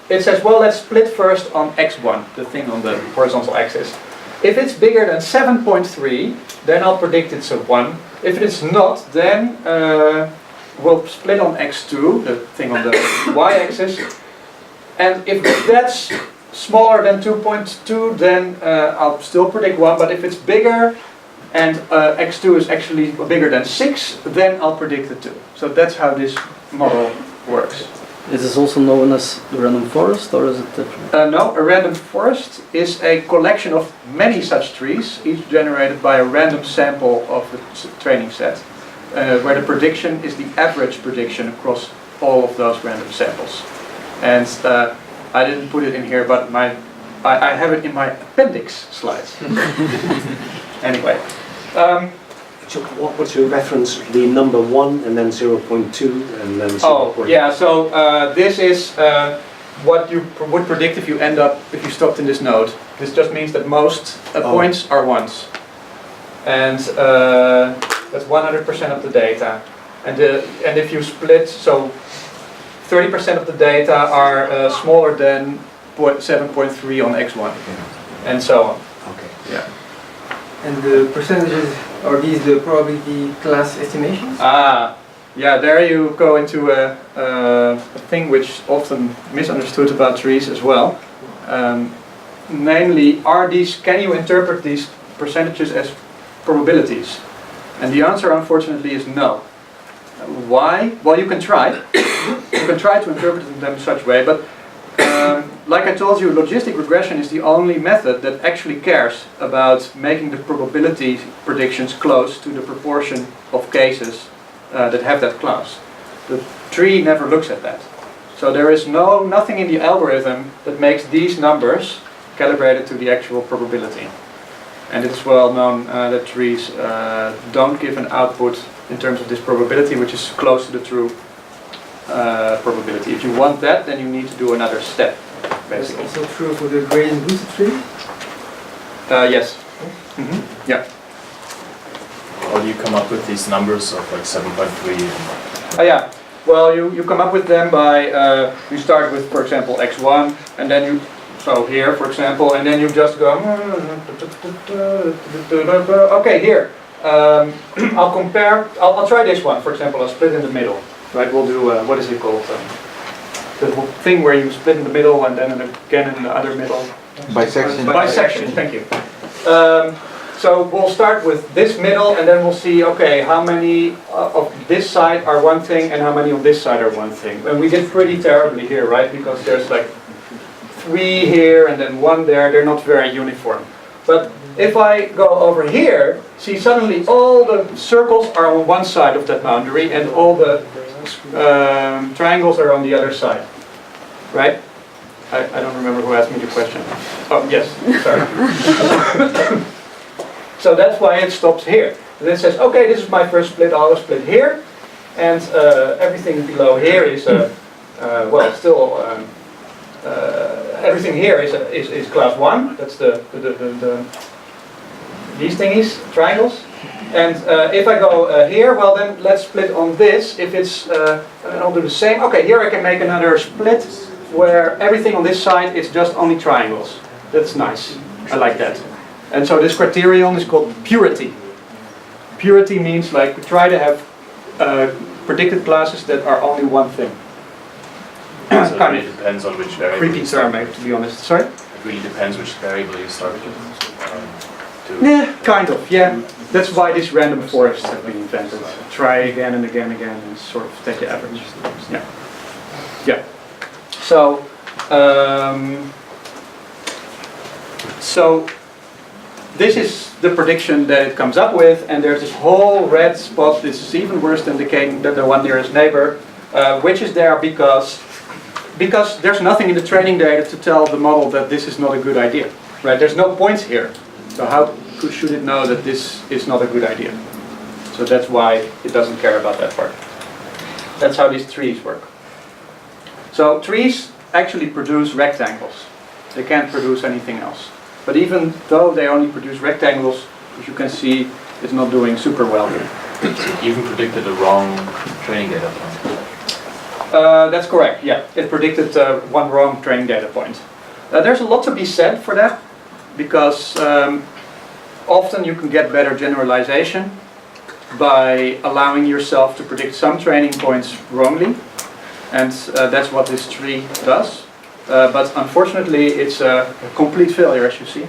It says, well, let's split first on x1, the thing on the horizontal axis. If it's bigger than 7.3, then I'll predict it's a 1. If it's not, then we'll split on x2, the thing on the y-axis. And if that's smaller than 2.2, then I'll still predict 1, but if it's bigger and x2 is actually bigger than 6, then I'll predict a 2. So that's how this model works. Is this also known as the random forest, or is it different? No, a random forest is a collection of many such trees, each generated by a random sample of the training set, where the prediction is the average prediction across all of those random samples. And I didn't put it in here, but I have it in my appendix slides. Anyway. What was your reference? The number 1 and then 0.2 and then 0.2? Oh, yeah, so this is what you would predict if you stopped in this node. This just means that most points are 1s. And that's 100% of the data. And if you split, so 30% of the data are smaller than 7.3 on x1, and so on. Okay. Yeah. And the percentages, are these probably the class estimations? Yeah, there you go into a thing which often misunderstood about trees as well. Namely, can you interpret these percentages as probabilities? And the answer, unfortunately, is no. Why? Well, you can try. You can try to interpret them in such a way, but like I told you, logistic regression is the only method that actually cares about making the probability predictions close to the proportion of cases that have that class. The tree never looks at that. So there is nothing in the algorithm that makes these numbers calibrated to the actual probability. And it's well known that trees don't give an output in terms of this probability, which is close to the true probability. If you want that, then you need to do another step, basically. That's also true for the gradient boosted tree? Yes. Yeah. How do you come up with these numbers of like 7.3? Yeah. Well, you come up with them by, you start with, for example, x1, and then you, so here, for example, and then you just go, okay, here. I'll try this one, for example, I'll split in the middle. Right, we'll do, what is it called? The thing where you split in the middle and then again in the other middle. Bisection. Bisection, thank you. So we'll start with this middle and then we'll see, okay, how many of this side are one thing and how many of this side are one thing. And we did pretty terribly here, right? Because there's like 3 here and then 1 there, they're not very uniform. But if I go over here, see suddenly all the circles are on one side of that boundary and all the triangles are on the other side, right? I don't remember who asked me the question. Oh, yes, sorry. So that's why it stops here. And it says, okay, this is my first split, I'll split here. And everything below here is, well, still, everything here is class 1. That's these thingies, triangles. And if I go here, well then let's split on this. If it's, and I'll do the same. Okay, here I can make another split where everything on this side is just only triangles. That's nice. I like that. And so this criterion is called purity. Purity means like we try to have predicted classes that are only one thing. So it really depends on which variable. Creepy term, to be honest. Sorry? It really depends which variable you start with. Yeah, kind of, yeah. That's why these random forests have been invented. Try again and again and again and sort of take the average. Yeah. Yeah. So, this is the prediction that it comes up with, and there's this whole red spot. This is even worse than the one nearest neighbor, which is there because there's nothing in the training data to tell the model that this is not a good idea, right? There's no points here. So how should it know that this is not a good idea? So that's why it doesn't care about that part. That's how these trees work. So trees actually produce rectangles. They can't produce anything else. But even though they only produce rectangles, as you can see, it's not doing super well here. So it even predicted the wrong training data point. That's correct, yeah. It predicted one wrong training data point. There's a lot to be said for that, because often you can get better generalization by allowing yourself to predict some training points wrongly, and that's what this tree does. but unfortunately it's a complete failure, as you see,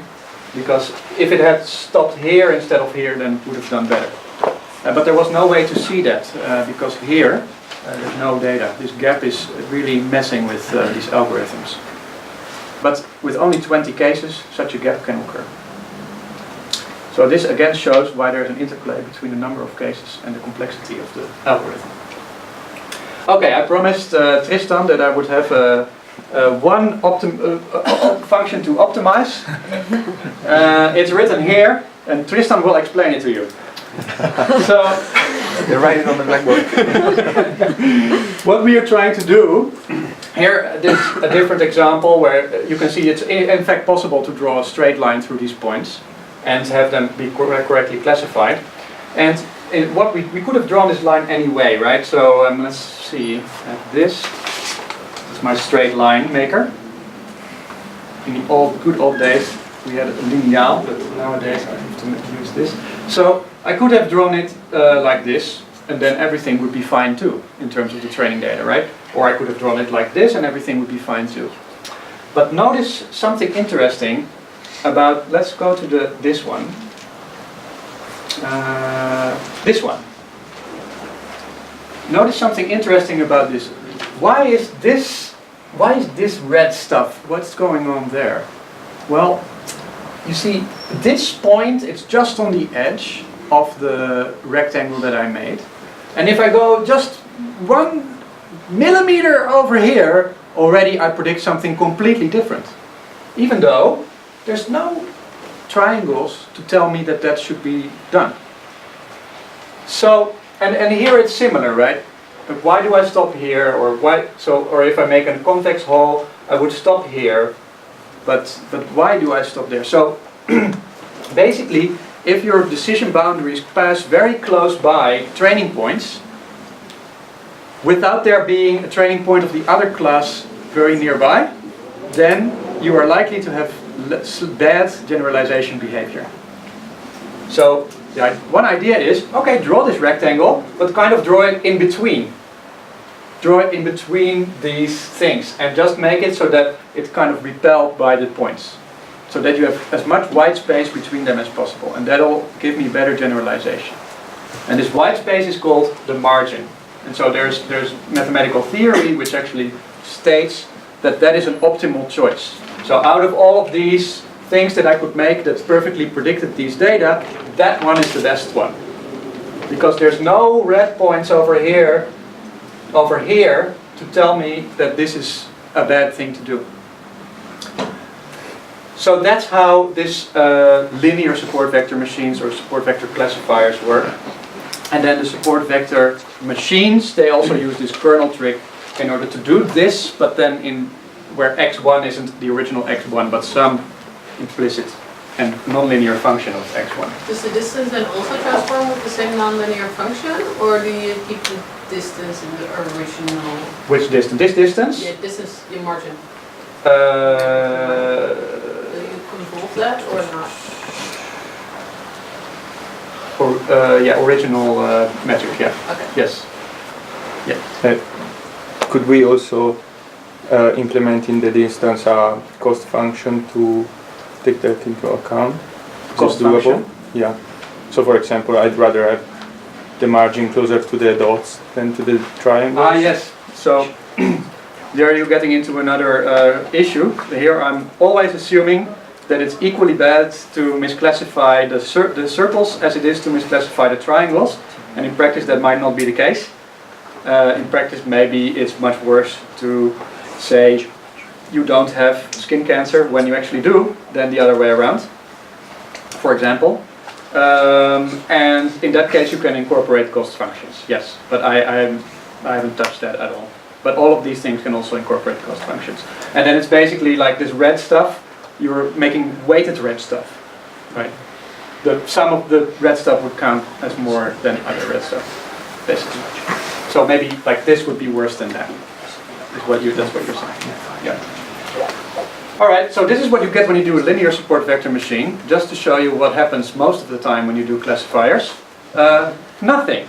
because if it had stopped here instead of here, then it would have done better. But there was no way to see that, because here there's no data. This gap is really messing with these algorithms. But with only 20 cases, such a gap can occur. So this again shows why there's an interplay between the number of cases and the complexity of the algorithm. Okay, I promised Tristan that I would have one function to optimize. It's written here, and Tristan will explain it to you. So, They write it on the blackboard. what we are trying to do here, this is a different example where you can see it's in fact possible to draw a straight line through these points and have them be correctly classified. And what we could have drawn this line anyway, right? So let's see, this is my straight line maker. In the good old days we had a lineal, but nowadays I have to use this. So I could have drawn it like this, and then everything would be fine too in terms of the training data, right? Or I could have drawn it like this and everything would be fine too. But notice something interesting about, let's go to this one. This one. Notice something interesting about this. Why is this red stuff? What's going on there? Well, you see, this point, it's just on the edge of the rectangle that I made. And if I go just 1 millimeter over here, already I predict something completely different. Even though there's no triangles to tell me that that should be done. So, and here it's similar, right? But why do I stop here, or why? So, or if I make a convex hull, I would stop here. But why do I stop there? So, basically, if your decision boundaries pass very close by training points, without there being a training point of the other class very nearby, then you are likely to have bad generalization behavior. So, one idea is, okay, draw this rectangle, but kind of draw it in between. Draw it in between these things, and just make it so that it's kind of repelled by the points. So that you have as much white space between them as possible, and that'll give me better generalization. And this white space is called the margin. And so there's mathematical theory which actually states that that is an optimal choice. So out of all of these things that I could make that perfectly predicted these data, that one is the best one. Because there's no red points over here to tell me that this is a bad thing to do. So that's how this linear support vector machines or support vector classifiers work. And then the support vector machines, they also use this kernel trick in order to do this, but then in where x1 isn't the original x1, but some implicit and nonlinear function of x1. Does the distance then also transform with the same nonlinear function, or do you keep the distance in the original? Which distance? This distance? Yeah, distance, the margin. Uh, Do you convolve that or not? yeah, original metric, yeah. Okay. Yes. Yeah. Could we also implement in the distance a cost function to take that into account? Cost Is it doable? function? Yeah. So for example, I'd rather have the margin closer to the dots than to the triangles. Ah, yes. So there you're getting into another issue. Here I'm always assuming that it's equally bad to misclassify the circles as it is to misclassify the triangles. And in practice that might not be the case. In practice maybe it's much worse to say you don't have skin cancer when you actually do than the other way around, for example. And in that case you can incorporate cost functions, yes. But I haven't touched that at all. But all of these things can also incorporate cost functions. And then it's basically like this red stuff, you're making weighted red stuff, right? The sum of the red stuff would count as more than other red stuff, basically. So maybe like this would be worse than that. That's what you're saying. Yeah. All right. So this is what you get when you do a linear support vector machine. Just to show you what happens most of the time when you do classifiers. Nothing.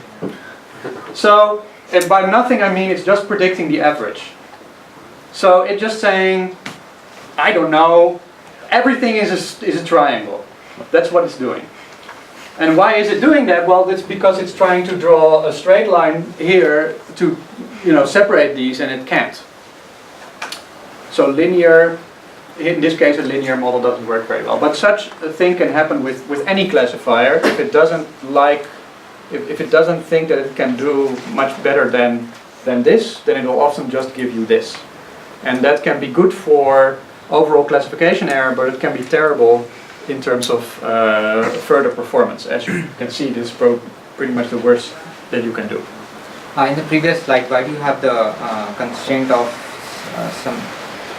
So, and by nothing I mean it's just predicting the average. So it's just saying, I don't know, everything is a triangle. That's what it's doing. And why is it doing that? Well, it's because it's trying to draw a straight line here to, separate these, and it can't. So linear, in this case a linear model doesn't work very well. But such a thing can happen with any classifier. If it doesn't if it doesn't think that it can do much better than this, then it will often just give you this. And that can be good for overall classification error, but it can be terrible in terms of further performance. As you can see, this is pretty much the worst that you can do. In the previous slide, why do you have the constraint of some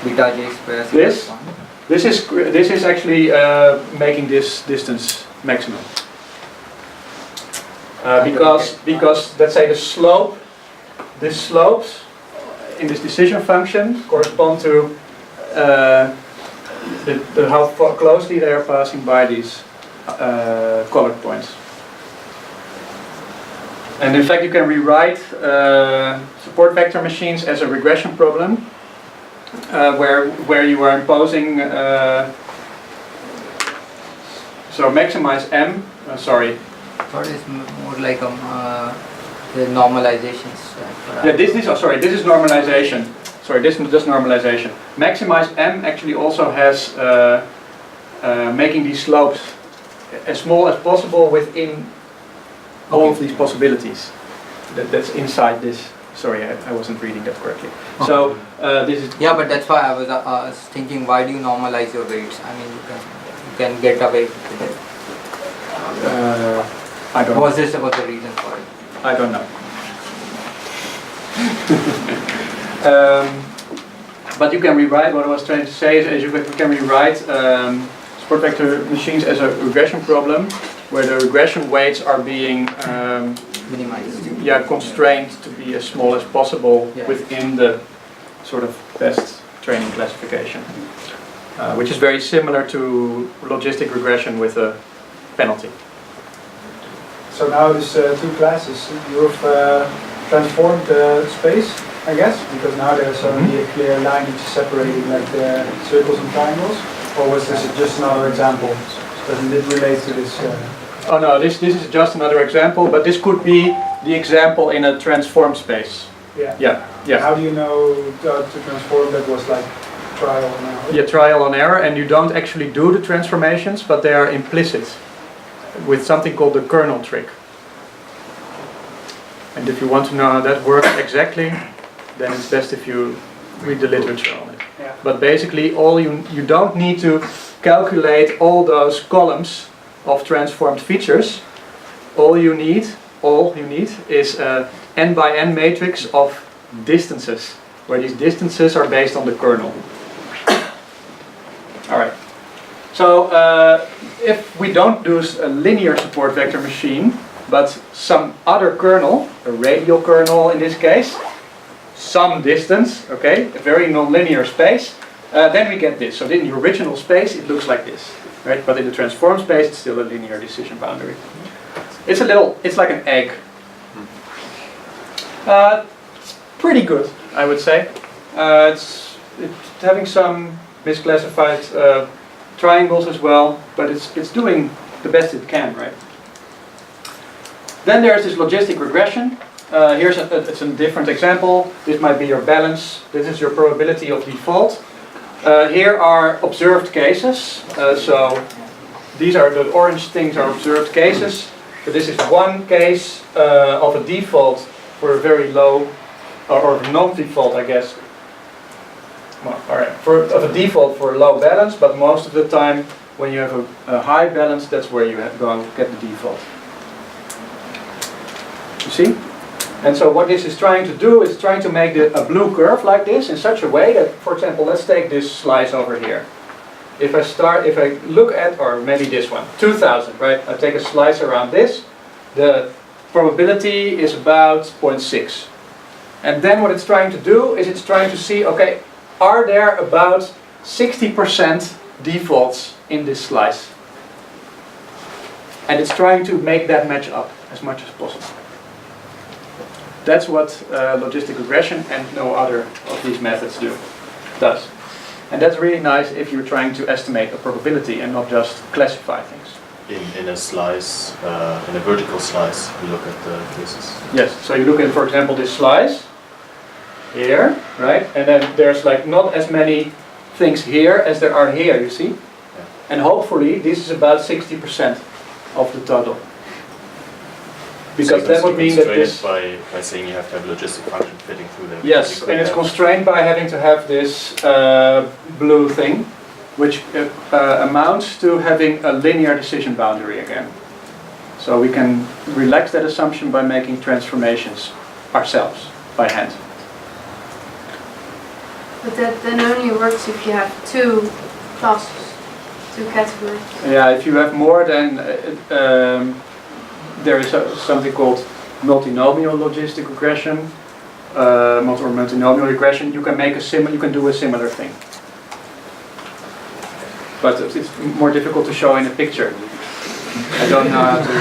beta j square? This is actually making this distance maximum. Because let's say these slopes in this decision function correspond to how closely they are passing by these colored points. And in fact, you can rewrite support vector machines as a regression problem, where you are imposing. So maximize m. Sorry. Thought it's more like the normalization step. Yeah, this is normalization. Sorry, this is just normalization. Maximize m actually also has making these slopes as small as possible within all of these possibilities. That's inside this. Sorry, I wasn't reading that correctly. Okay. So this is. Yeah, but that's why I was thinking, why do you normalize your weights? I mean, you can get away with it. I don't know. Was this about the reason for it? I don't know. But you can rewrite, what I was trying to say is you can rewrite support vector machines as a regression problem, where the regression weights are being minimized. Yeah, constrained to be as small as possible within the sort of best training classification, which is very similar to logistic regression with a penalty. So now these two classes, you've transformed the space, I guess, because now there's only a clear line which is separating like the circles and triangles, or was this just another example? Doesn't it relate to this? Oh no, this is just another example, but this could be the example in a transform space. Yeah. How do you know to transform? That was like trial and error? Yeah, trial and error, and you don't actually do the transformations, but they are implicit with something called the kernel trick. And if you want to know how that works exactly, then it's best if you read the literature on it. Yeah. But basically, you don't need to calculate all those columns of transformed features. All you need is a n by n matrix of distances, where these distances are based on the kernel. All right. So if we don't do a linear support vector machine, but some other kernel, a radial kernel in this case, some distance, okay, a very non-linear space, then we get this. So in the original space, it looks like this, right? But in the transform space, it's still a linear decision boundary. It's like an egg. It's pretty good, I would say. It's having some misclassified triangles as well, but it's doing the best it can, right? Then there's this logistic regression. It's a different example. This might be your balance. This is your probability of default. Here are observed cases. So these are the orange things are observed cases. So this is one case of a default for a very low, or non-default, I guess. Well, all right, of a default for a low balance, but most of the time when you have a high balance, that's where you go and get the default. You see? And so what this is trying to do is trying to make a blue curve like this in such a way that, for example, let's take this slice over here. If I look at, or maybe this one, 2000, right? I take a slice around this, the probability is about 0.6. And then what it's trying to do is it's trying to see, okay, are there about 60% defaults in this slice? And it's trying to make that match up as much as possible. That's what logistic regression and no other of these methods do. does. And that's really nice if you're trying to estimate a probability and not just classify things. In a slice, in a vertical slice, you look at the cases. Yes, so you look at, for example, this slice here, right? And then there's like not as many things here as there are here, you see? Yeah. And hopefully this is about 60% of the total. Because that would mean that this... by saying you have to have a logistic function fitting through there. Yes, and it's constrained by having to have this blue thing, which amounts to having a linear decision boundary again. So we can relax that assumption by making transformations ourselves, by hand. But that then only works if you have two classes, two categories. Yeah, if you have more than... there is something called multinomial logistic regression, or multinomial regression. You can make you can do a similar thing. But it's more difficult to show in a picture. I don't know how to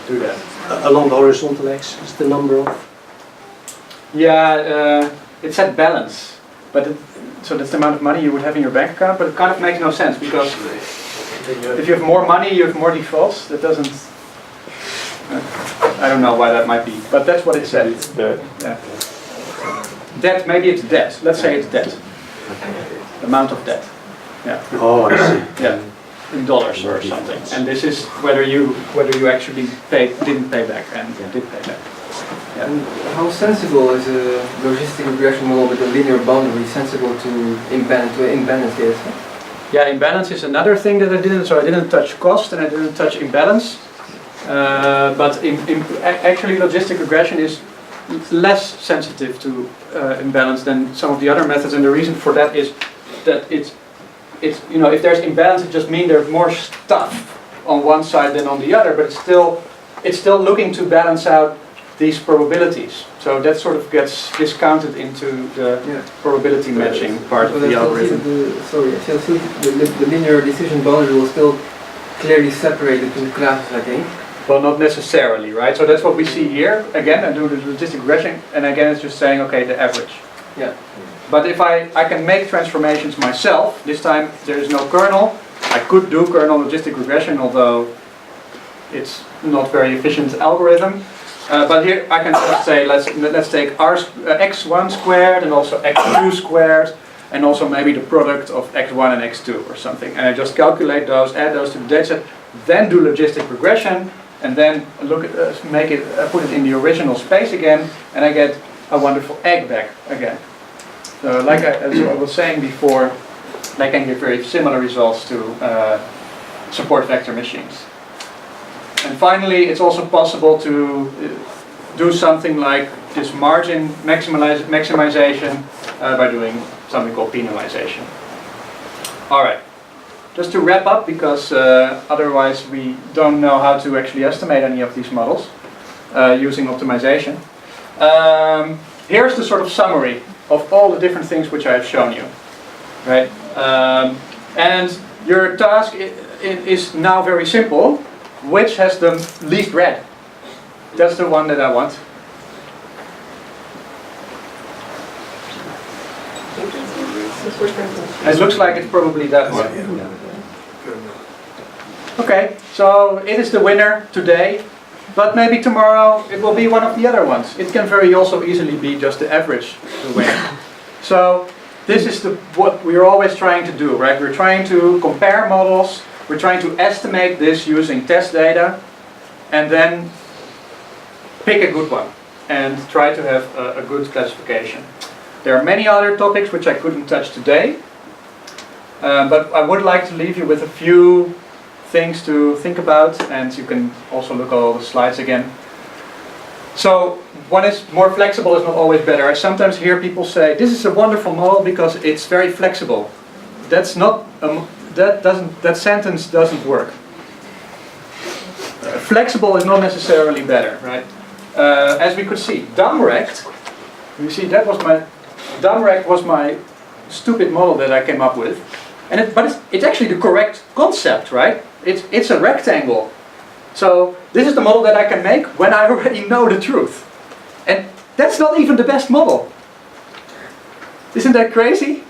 do that. Along the horizontal axis, the number of? Yeah, it's at balance. But so that's the amount of money you would have in your bank account, but it kind of makes no sense because if you have more money, you have more defaults. That doesn't... I don't know why that might be, but that's what it said. It's debt. Yeah. Debt, maybe it's debt. Let's say it's debt. Amount of debt. Yeah. Oh, I see. Yeah. In dollars or something. And this is whether you actually didn't pay back and did pay back. Yeah. And how sensible is a logistic regression model with a linear boundary sensible to imbalance data? Yeah, imbalance is another thing that I didn't. So I didn't touch cost and I didn't touch imbalance. But actually logistic regression is less sensitive to imbalance than some of the other methods, and the reason for that is that it's if there's imbalance, it just means there's more stuff on one side than on the other, but it's still looking to balance out these probabilities. So that sort of gets discounted into the probability matching part of the algorithm. The linear decision boundary will still clearly separate the two classes, I think. Well, not necessarily, right? So that's what we see here. Again, I do the logistic regression, and again, it's just saying, okay, the average. Yeah. But if I can make transformations myself, this time there is no kernel. I could do kernel logistic regression, although it's not very efficient algorithm. But here I can just say, let's take x1 squared and also x2 squared, and also maybe the product of x1 and x2 or something. And I just calculate those, add those to the dataset, then do logistic regression, and then look at put it in the original space again, and I get a wonderful egg back again. So like as I was saying before, I can get very similar results to support vector machines. And finally, it's also possible to do something like this margin maximization by doing something called penalization. All right. Just to wrap up, because otherwise we don't know how to actually estimate any of these models using optimization. Here's the sort of summary of all the different things which I have shown you, right? And your task is now very simple. Which has the least red? That's the one that I want. It looks like it's probably that one. Okay, so it is the winner today, but maybe tomorrow it will be one of the other ones. It can very also easily be just the average, the winner. So this is what we're always trying to do, right? We're trying to compare models, we're trying to estimate this using test data, and then pick a good one and try to have a good classification. There are many other topics which I couldn't touch today, but I would like to leave you with a few things to think about, and you can also look at all the slides again. So one is more flexible is not always better. I sometimes hear people say, this is a wonderful model because it's very flexible. That's not, that sentence doesn't work. Flexible is not necessarily better, right? As we could see, dumb-rect, you see that was dumb-rect was my stupid model that I came up with. But it's actually the correct concept, right? It's a rectangle. So this is the model that I can make when I already know the truth. And that's not even the best model. Isn't that crazy?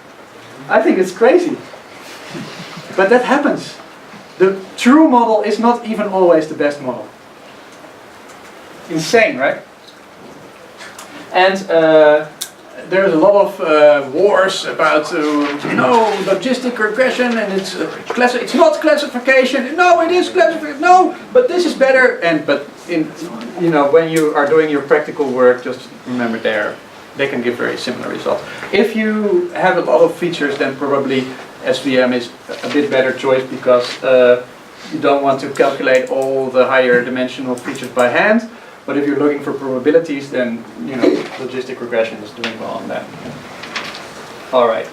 I think it's crazy. But that happens. The true model is not even always the best model. Insane, right? And there's a lot of wars about logistic regression, and it's not classification. No, it is classification. No, but this is better. But when you are doing your practical work, just remember they can give very similar results. If you have a lot of features, then probably SVM is a bit better choice, because you don't want to calculate all the higher dimensional features by hand. But if you're looking for probabilities, then logistic regression is doing well on that. All right.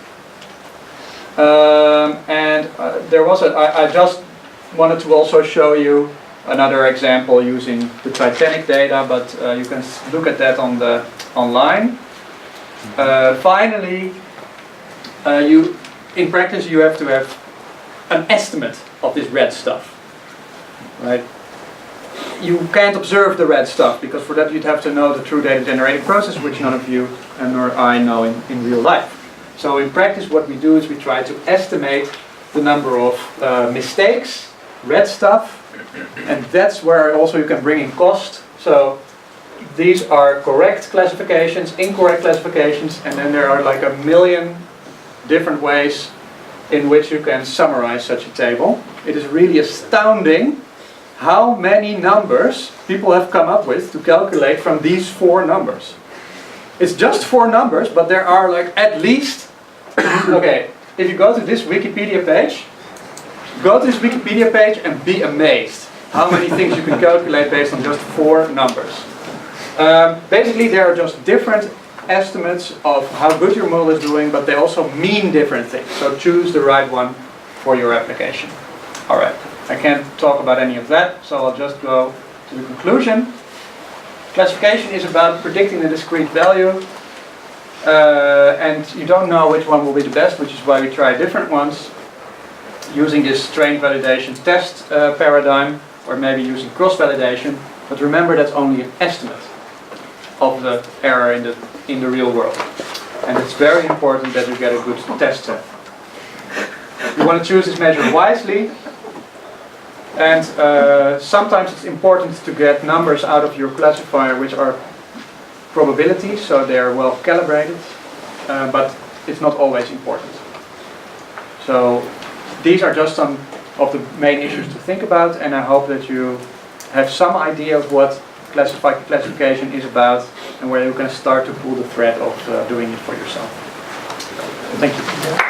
There was I just wanted to also show you another example using the Titanic data, but you can look at that online. Finally, in practice you have to have an estimate of this red stuff, right? You can't observe the red stuff, because for that you'd have to know the true data generating process, which none of you nor I know in real life. So in practice what we do is we try to estimate the number of mistakes, red stuff, and that's where also you can bring in cost. So these are correct classifications, incorrect classifications, and then there are like a million different ways in which you can summarize such a table. It is really astounding how many numbers people have come up with to calculate from these 4 numbers. It's just 4 numbers, but there are like at least, okay, if you go to this Wikipedia page, and be amazed how many things you can calculate based on just 4 numbers. Basically there are just different estimates of how good your model is doing, but they also mean different things. So choose the right one for your application. Alright, I can't talk about any of that, so I'll just go to the conclusion. Classification is about predicting a discrete value, and you don't know which one will be the best, which is why we try different ones, using this train validation test paradigm, or maybe using cross-validation, but remember that's only an estimate of the error in the real world. And it's very important that you get a good test set. You want to choose this measure wisely, and sometimes it's important to get numbers out of your classifier which are probabilities, so they are well calibrated, but it's not always important. So these are just some of the main issues to think about, and I hope that you have some idea of what classification is about, and where you can start to pull the thread of doing it for yourself. Thank you.